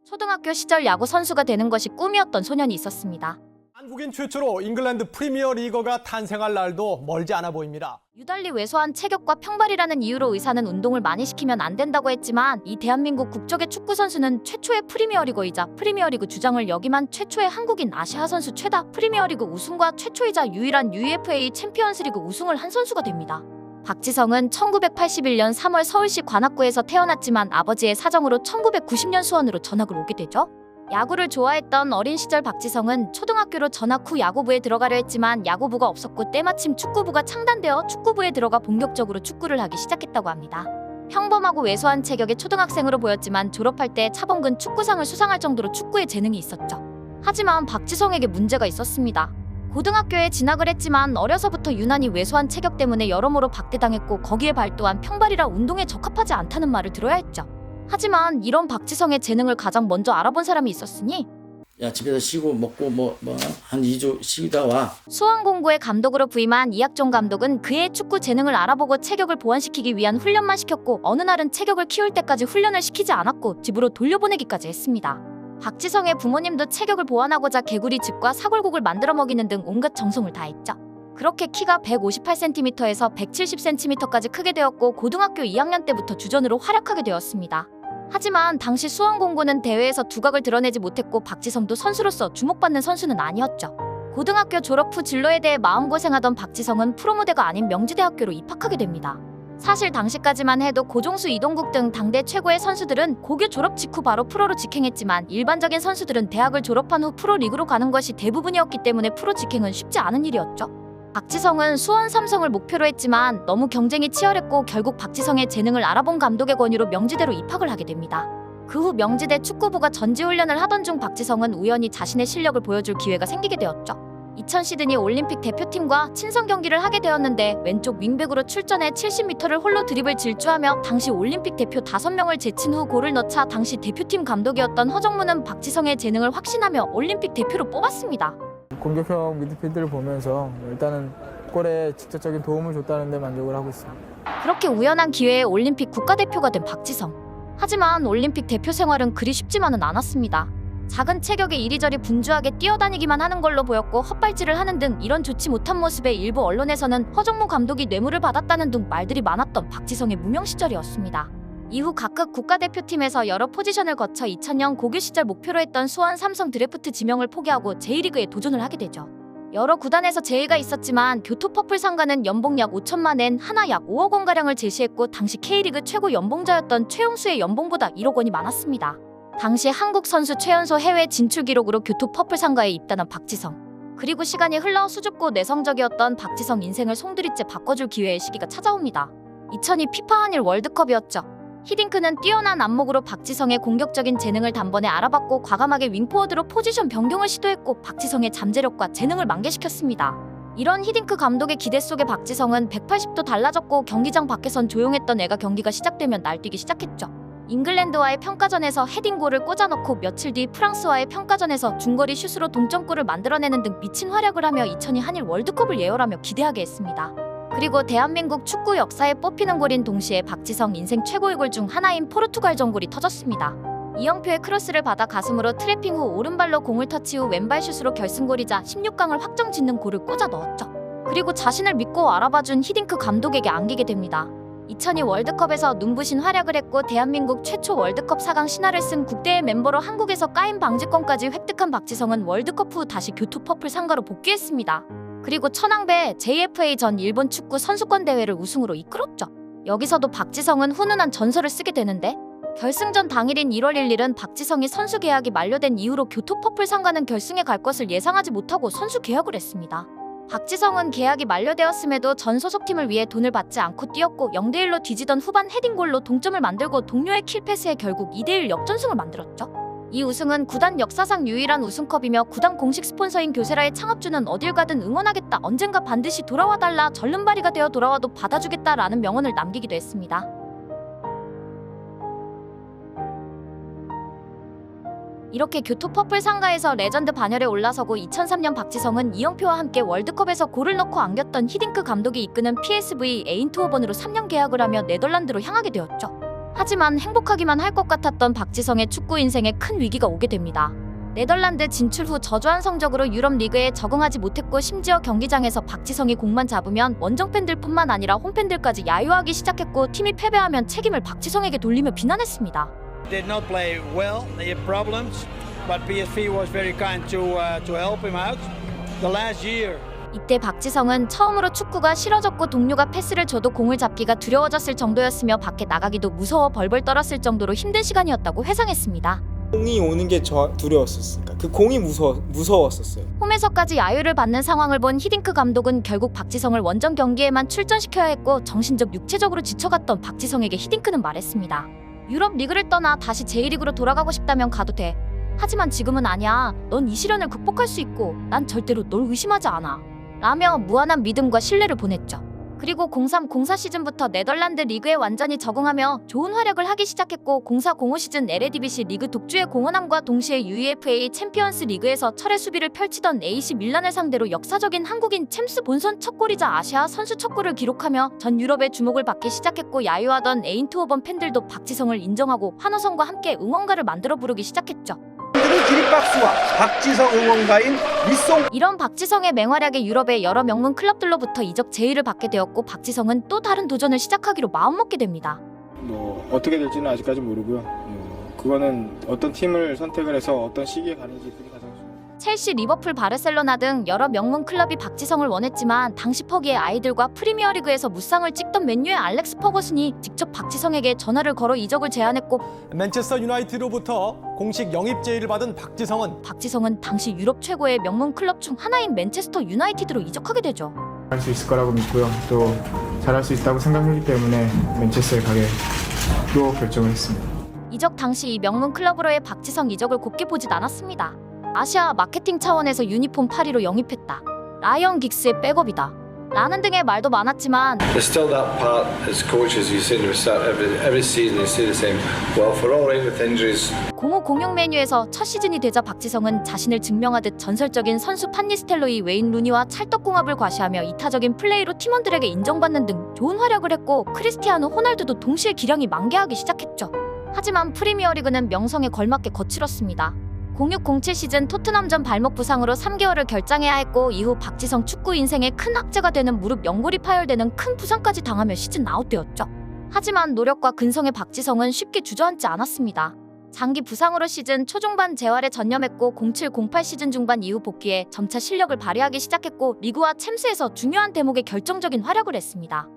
초등학교 시절 야구 선수가 되는 것이 꿈이었던 소년이 있었습니다. 한국인 최초로 잉글랜드 프리미어 리거가 탄생할 날도 멀지 않아 보입니다. 유달리 왜소한 체격과 평발이라는 이유로 의사는 운동을 많이 시키면 안 된다고 했지만 이 대한민국 국적의 축구 선수는 최초의 프리미어리거이자 프리미어리그 주장을 역임한 최초의 한국인 아시아 선수 최다 프리미어리그 우승과 최초이자 유일한 UEFA 챔피언스리그 우승을 한 선수가 됩니다. 박지성은 1981년 3월 서울시 관악구에서 태어났지만 아버지의 사정으로 1990년 수원으로 전학을 오게 되죠. 야구를 좋아했던 어린 시절 박지성은 초등학교로 전학 후 야구부에 들어가려 했지만 야구부가 없었고 때마침 축구부가 창단되어 축구부에 들어가 본격적으로 축구를 하기 시작했다고 합니다. 평범하고 왜소한 체격의 초등학생으로 보였지만 졸업할 때 차범근 축구상을 수상할 정도로 축구에 재능이 있었죠. 하지만 박지성에게 문제가 있었습니다. 고등학교에 진학을 했지만 어려서부터 유난히 왜소한 체격 때문에 여러모로 박대당했고 거기에 발도한 평발이라 운동에 적합하지 않다는 말을 들어야 했죠. 하지만 이런 박지성의 재능을 가장 먼저 알아본 사람이 있었으니 야 집에서 쉬고 먹고 한 2주 쉬다 와. 수원공고의 감독으로 부임한 이학종 감독은 그의 축구 재능을 알아보고 체격을 보완시키기 위한 훈련만 시켰고 어느 날은 체격을 키울 때까지 훈련을 시키지 않았고 집으로 돌려보내기까지 했습니다. 박지성의 부모님도 체격을 보완하고자 개구리즙과 사골국을 만들어 먹이는 등 온갖 정성을 다했죠. 그렇게 키가 158cm에서 170cm까지 크게 되었고 고등학교 2학년 때부터 주전으로 활약하게 되었습니다. 하지만 당시 수원공고는 대회에서 두각을 드러내지 못했고 박지성도 선수로서 주목받는 선수는 아니었죠. 고등학교 졸업 후 진로에 대해 마음고생하던 박지성은 프로무대가 아닌 명지대학교로 입학하게 됩니다. 사실 당시까지만 해도 고종수, 이동국 등 당대 최고의 선수들은 고교 졸업 직후 바로 프로로 직행했지만 일반적인 선수들은 대학을 졸업한 후 프로리그로 가는 것이 대부분이었기 때문에 프로 직행은 쉽지 않은 일이었죠. 박지성은 수원 삼성을 목표로 했지만 너무 경쟁이 치열했고 결국 박지성의 재능을 알아본 감독의 권유로 명지대로 입학을 하게 됩니다. 그 후 명지대 축구부가 전지훈련을 하던 중 박지성은 우연히 자신의 실력을 보여줄 기회가 생기게 되었죠. 2000 시드니 올림픽 대표팀과 친선 경기를 하게 되었는데 왼쪽 윙백으로 출전해 70m를 홀로 드립을 질주하며 당시 올림픽 대표 5명을 제친 후 골을 넣자 당시 대표팀 감독이었던 허정무는 박지성의 재능을 확신하며 올림픽 대표로 뽑았습니다. 공격형 미드필드를 보면서 일단은 골에 직접적인 도움을 줬다는 데 만족을 하고 있습니다. 그렇게 우연한 기회에 올림픽 국가대표가 된 박지성. 하지만 올림픽 대표 생활은 그리 쉽지만은 않았습니다. 작은 체격에 이리저리 분주하게 뛰어다니기만 하는 걸로 보였고 헛발질을 하는 등 이런 좋지 못한 모습에 일부 언론에서는 허정무 감독이 뇌물을 받았다는 등 말들이 많았던 박지성의 무명 시절이었습니다. 이후 각급 국가대표팀에서 여러 포지션을 거쳐 2000년 고교 시절 목표로 했던 수원 삼성 드래프트 지명을 포기하고 제1리그에 도전을 하게 되죠. 여러 구단에서 제의가 있었지만 교토퍼플 상가는 연봉 약 5천만 엔, 하나 약 5억 원가량을 제시했고 당시 K리그 최고 연봉자였던 최용수의 연봉보다 1억 원이 많았습니다. 당시 한국 선수 최연소 해외 진출 기록으로 교토퍼플 상가에 입단한 박지성. 그리고 시간이 흘러 수줍고 내성적이었던 박지성 인생을 송두리째 바꿔줄 기회의 시기가 찾아옵니다. 2002 피파 한일 월드컵이었죠. 히딩크는 뛰어난 안목으로 박지성의 공격적인 재능을 단번에 알아봤고 과감하게 윙포워드로 포지션 변경을 시도했고 박지성의 잠재력과 재능을 만개시켰습니다. 이런 히딩크 감독의 기대 속에 박지성은 180도 달라졌고 경기장 밖에선 조용했던 애가 경기가 시작되면 날뛰기 시작했죠. 잉글랜드와의 평가전에서 헤딩골을 꽂아넣고 며칠 뒤 프랑스와의 평가전에서 중거리 슛으로 동점골을 만들어내는 등 미친 활약을 하며 2002 한일 월드컵을 예열하며 기대하게 했습니다. 그리고 대한민국 축구 역사에 뽑히는 골인 동시에 박지성 인생 최고의 골 중 하나인 포르투갈전 골이 터졌습니다. 이영표의 크로스를 받아 가슴으로 트래핑 후 오른발로 공을 터치 후 왼발 슛으로 결승골이자 16강을 확정 짓는 골을 꽂아 넣었죠. 그리고 자신을 믿고 알아봐준 히딩크 감독에게 안기게 됩니다. 2002 월드컵에서 눈부신 활약을 했고 대한민국 최초 월드컵 4강 신화를 쓴 국대의 멤버로 한국에서 까임 방지권까지 획득한 박지성은 월드컵 후 다시 교토퍼플 상가로 복귀했습니다. 그리고 천황배 JFA 전 일본 축구 선수권 대회를 우승으로 이끌었죠. 여기서도 박지성은 훈훈한 전설을 쓰게 되는데 결승전 당일인 1월 1일은 박지성이 선수 계약이 만료된 이후로 교토퍼플 상가는 결승에 갈 것을 예상하지 못하고 선수 계약을 했습니다. 박지성은 계약이 만료되었음에도 전 소속팀을 위해 돈을 받지 않고 뛰었고 0대1로 뒤지던 후반 헤딩골로 동점을 만들고 동료의 킬패스에 결국 2대1 역전승을 만들었죠. 이 우승은 구단 역사상 유일한 우승컵이며 구단 공식 스폰서인 교세라의 창업주는 어딜 가든 응원하겠다, 언젠가 반드시 돌아와달라, 절름발이가 되어 돌아와도 받아주겠다라는 명언을 남기기도 했습니다. 이렇게 교토퍼플 상가에서 레전드 반열에 올라서고 2003년 박지성은 이영표와 함께 월드컵에서 골을 넣고 안겼던 히딩크 감독이 이끄는 PSV 에인트호번으로 3년 계약을 하며 네덜란드로 향하게 되었죠. 하지만 행복하기만 할 것 같았던 박지성의 축구 인생에 큰 위기가 오게 됩니다. 네덜란드 진출 후 저조한 성적으로 유럽 리그에 적응하지 못했고 심지어 경기장에서 박지성이 공만 잡으면 원정 팬들뿐만 아니라 홈팬들까지 야유하기 시작했고 팀이 패배하면 책임을 박지성에게 돌리며 비난했습니다. Did not play well. They had problems, but PSV was very kind to help him out. The last year. 이때 박지성은 처음으로 축구가 싫어졌고 동료가 패스를 줘도 공을 잡기가 두려워졌을 정도였으며 밖에 나가기도 무서워 벌벌 떨었을 정도로 힘든 시간이었다고 회상했습니다. 공이 오는 게 두려웠었으니까 그 공이 무서웠었어요. 홈에서까지 야유를 받는 상황을 본 히딩크 감독은 결국 박지성을 원정 경기에만 출전시켜야 했고 정신적 육체적으로 지쳐갔던 박지성에게 히딩크는 말했습니다. 유럽 리그를 떠나 다시 제1리그로 돌아가고 싶다면 가도 돼. 하지만 지금은 아니야. 넌 이 시련을 극복할 수 있고 난 절대로 널 의심하지 않아. 라며 무한한 믿음과 신뢰를 보냈죠. 그리고 03-04 시즌부터 네덜란드 리그에 완전히 적응하며 좋은 활약을 하기 시작했고 04-05 시즌 에레디비시 리그 독주에 공헌함과 동시에 UEFA 챔피언스 리그에서 철의 수비를 펼치던 AC 밀란을 상대로 역사적인 한국인 챔스 본선 첫 골이자 아시아 선수 첫 골을 기록하며 전 유럽의 주목을 받기 시작했고 야유하던 에인트호번 팬들도 박지성을 인정하고 환호성과 함께 응원가를 만들어 부르기 시작했죠. 기립박수와 박지성 응원가인 미송. 이런 박지성의 맹활약에 유럽의 여러 명문 클럽들로부터 이적 제의를 받게 되었고 박지성은 또 다른 도전을 시작하기로 마음먹게 됩니다. 뭐 어떻게 될지는 아직까지 모르고요. 그거는 어떤 팀을 선택을 해서 어떤 시기에 가는지 그게 가장 중요해요. 첼시, 리버풀, 바르셀로나 등 여러 명문 클럽이 박지성을 원했지만 당시 퍼기의 아이들과 프리미어리그에서 무쌍을 찍던 맨유의 알렉스 퍼거슨이 직접 박지성에게 전화를 걸어 이적을 제안했고 맨체스터 유나이티드로부터 공식 영입 제의를 받은 박지성은 당시 유럽 최고의 명문 클럽 중 하나인 맨체스터 유나이티드로 이적하게 되죠. 할 수 있을 거라고 믿고요. 또 잘할 수 있다고 생각하기 때문에 맨체스터에 가기로 결정을 했습니다. 이적 당시 이 명문 클럽으로의 박지성 이적을 곱게 보진 않았습니다. 아시아 마케팅 차원에서 유니폼 8위로 영입했다. 라이언 긱스의 백업이다. 라는 등의 말도 많았지만 There's still that part as coaches you say to yourself every season you say the same. Well, for all right with injuries. 05-06 메뉴에서 첫 시즌이 되자 박지성은 자신을 증명하듯 전설적인 선수 판니스텔로이, 웨인 루니와 찰떡궁합을 과시하며 이타적인 플레이로 팀원들에게 인정받는 등 좋은 활약을 했고 크리스티아노 호날두도 동시에 기량이 만개하기 시작했죠. 하지만 프리미어리그는 명성에 걸맞게 거칠었습니다. 06-07 시즌 토트넘전 발목 부상으로 3개월을 결장해야 했고 이후 박지성 축구 인생의 큰 학제가 되는 무릎 연골이 파열되는 큰 부상까지 당하며 시즌 아웃되었죠. 하지만 노력과 근성의 박지성은 쉽게 주저앉지 않았습니다. 장기 부상으로 시즌 초중반 재활에 전념했고 07-08 시즌 중반 이후 복귀해 점차 실력을 발휘하기 시작했고 리그와 챔스에서 중요한 대목에 결정적인 활약을 했습니다.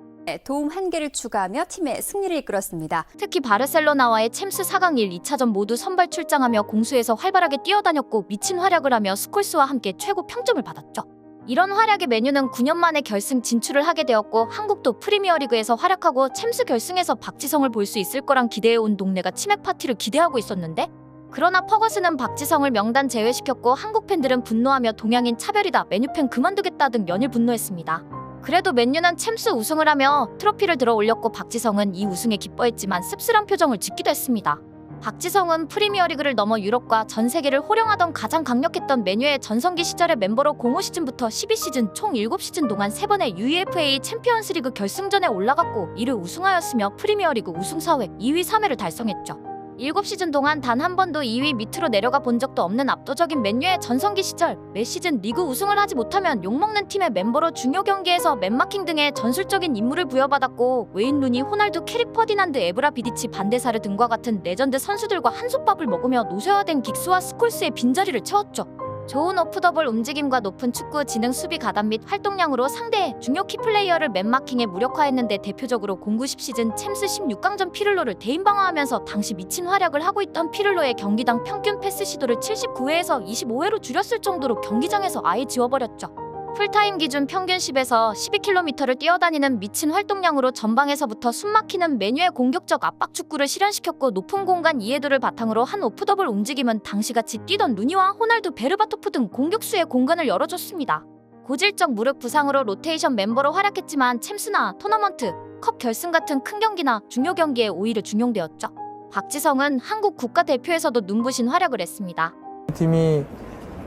도움 1개를 추가하며 팀의 승리를 이끌었습니다. 특히 바르셀로나와의 챔스 4강 1, 2차전 모두 선발 출장하며 공수에서 활발하게 뛰어다녔고 미친 활약을 하며 스콜스와 함께 최고 평점을 받았죠. 이런 활약에 맨유는 9년 만에 결승 진출을 하게 되었고 한국도 프리미어리그에서 활약하고 챔스 결승에서 박지성을 볼 수 있을 거란 기대해온 동네가 치맥 파티를 기대하고 있었는데 그러나 퍼거슨은 박지성을 명단 제외시켰고 한국 팬들은 분노하며 동양인 차별이다, 맨유팬 그만두겠다 등 연일 분노했습니다. 그래도 맨유는 챔스 우승을 하며 트로피를 들어 올렸고 박지성은 이 우승에 기뻐했지만 씁쓸한 표정을 짓기도 했습니다. 박지성은 프리미어리그를 넘어 유럽과 전 세계를 호령하던 가장 강력했던 맨유의 전성기 시절의 멤버로 05 시즌부터 12시즌 총 7시즌 동안 3번의 UEFA 챔피언스리그 결승전에 올라갔고 이를 우승하였으며 프리미어리그 우승 4회, 2위 3회를 달성했죠. 7시즌 동안 단 한 번도 2위 밑으로 내려가 본 적도 없는 압도적인 맨유의 전성기 시절, 매 시즌 리그 우승을 하지 못하면 욕먹는 팀의 멤버로 중요 경기에서 맨마킹 등의 전술적인 임무를 부여받았고 웨인 루니, 호날두, 캐릭 퍼디난드, 에브라 비디치, 반데사르 등과 같은 레전드 선수들과 한솥밥을 먹으며 노쇠화된 긱스와 스콜스의 빈자리를 채웠죠. 좋은 오프더볼 움직임과 높은 축구 지능 수비 가담 및 활동량으로 상대의 중요 키플레이어를 맨마킹에 무력화했는데 대표적으로 09-10 시즌 챔스 16강전 피를로를 대인 방어하면서 당시 미친 활약을 하고 있던 피를로의 경기당 평균 패스 시도를 79회에서 25회로 줄였을 정도로 경기장에서 아예 지워버렸죠. 풀타임 기준 평균 10에서 12km를 뛰어다니는 미친 활동량으로 전방에서부터 숨막히는 맨유의 공격적 압박 축구를 실현시켰고 높은 공간 이해도를 바탕으로 한 오프더블 움직임은 당시같이 뛰던 루니와 호날두, 베르바토프 등 공격수의 공간을 열어줬습니다. 고질적 무릎 부상으로 로테이션 멤버로 활약했지만 챔스나 토너먼트, 컵 결승 같은 큰 경기나 중요 경기에 오히려 중용되었죠. 박지성은 한국 국가대표에서도 눈부신 활약을 했습니다. 팀이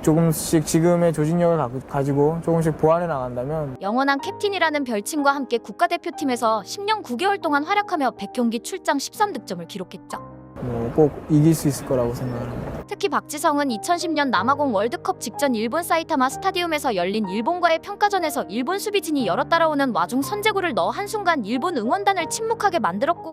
조금씩 지금의 조직력을 가지고 조금씩 보완해 나간다면 영원한 캡틴이라는 별칭과 함께 국가대표팀에서 10년 9개월 동안 활약하며 100경기 출장 13득점을 기록했죠. 꼭 이길 수 있을 거라고 생각합니다. 특히 박지성은 2010년 남아공 월드컵 직전 일본 사이타마 스타디움에서 열린 일본과의 평가전에서 일본 수비진이 열어 따라오는 와중 선제골을 넣어 한순간 일본 응원단을 침묵하게 만들었고,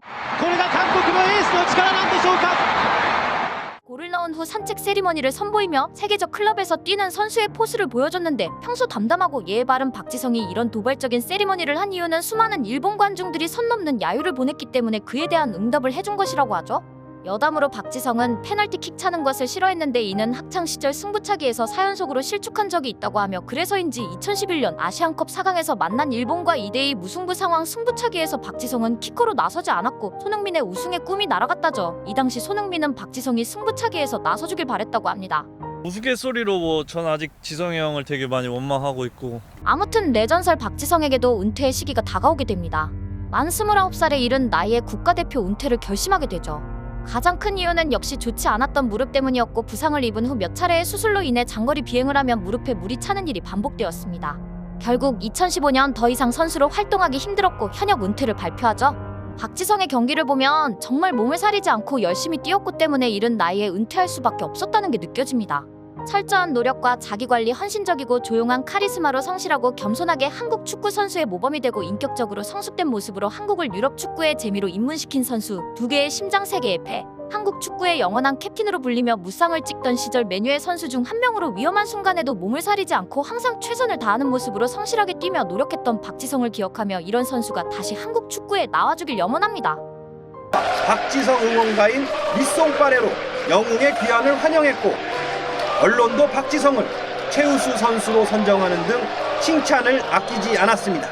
골을 넣은 후 산책 세리머니를 선보이며 세계적 클럽에서 뛰는 선수의 포스를 보여줬는데, 평소 담담하고 예의 바른 박지성이 이런 도발적인 세리머니를 한 이유는 수많은 일본 관중들이 선 넘는 야유를 보냈기 때문에 그에 대한 응답을 해준 것이라고 하죠. 여담으로 박지성은 페널티킥 차는 것을 싫어했는데 이는 학창시절 승부차기에서 사연속으로 실축한 적이 있다고 하며, 그래서인지 2011년 아시안컵 4강에서 만난 일본과 2대2 무승부 상황 승부차기에서 박지성은 키커로 나서지 않았고 손흥민의 우승의 꿈이 날아갔다죠. 이 당시 손흥민은 박지성이 승부차기에서 나서주길 바랬다고 합니다. 우스갯소리로 전 아직 지성이 형을 되게 많이 원망하고 있고. 아무튼 레전설 박지성에게도 은퇴의 시기가 다가오게 됩니다. 만 29살에 이른 나이에 국가대표 은퇴를 결심하게 되죠. 가장 큰 이유는 역시 좋지 않았던 무릎 때문이었고, 부상을 입은 후 몇 차례의 수술로 인해 장거리 비행을 하면 무릎에 물이 차는 일이 반복되었습니다. 결국 2015년 더 이상 선수로 활동하기 힘들었고 현역 은퇴를 발표하죠. 박지성의 경기를 보면 정말 몸을 사리지 않고 열심히 뛰었고 때문에 이른 나이에 은퇴할 수밖에 없었다는 게 느껴집니다. 철저한 노력과 자기관리, 헌신적이고 조용한 카리스마로 성실하고 겸손하게 한국 축구 선수의 모범이 되고 인격적으로 성숙된 모습으로 한국을 유럽 축구의 재미로 입문시킨 선수, 2개의 심장 3개의 폐, 한국 축구의 영원한 캡틴으로 불리며 무쌍을 찍던 시절 메뉴의 선수 중 한 명으로 위험한 순간에도 몸을 사리지 않고 항상 최선을 다하는 모습으로 성실하게 뛰며 노력했던 박지성을 기억하며 이런 선수가 다시 한국 축구에 나와주길 염원합니다. 박지성 응원가인 리송파레로 영웅의 귀환을 환영했고, 언론도 박지성을 최우수 선수로 선정하는 등 칭찬을 아끼지 않았습니다.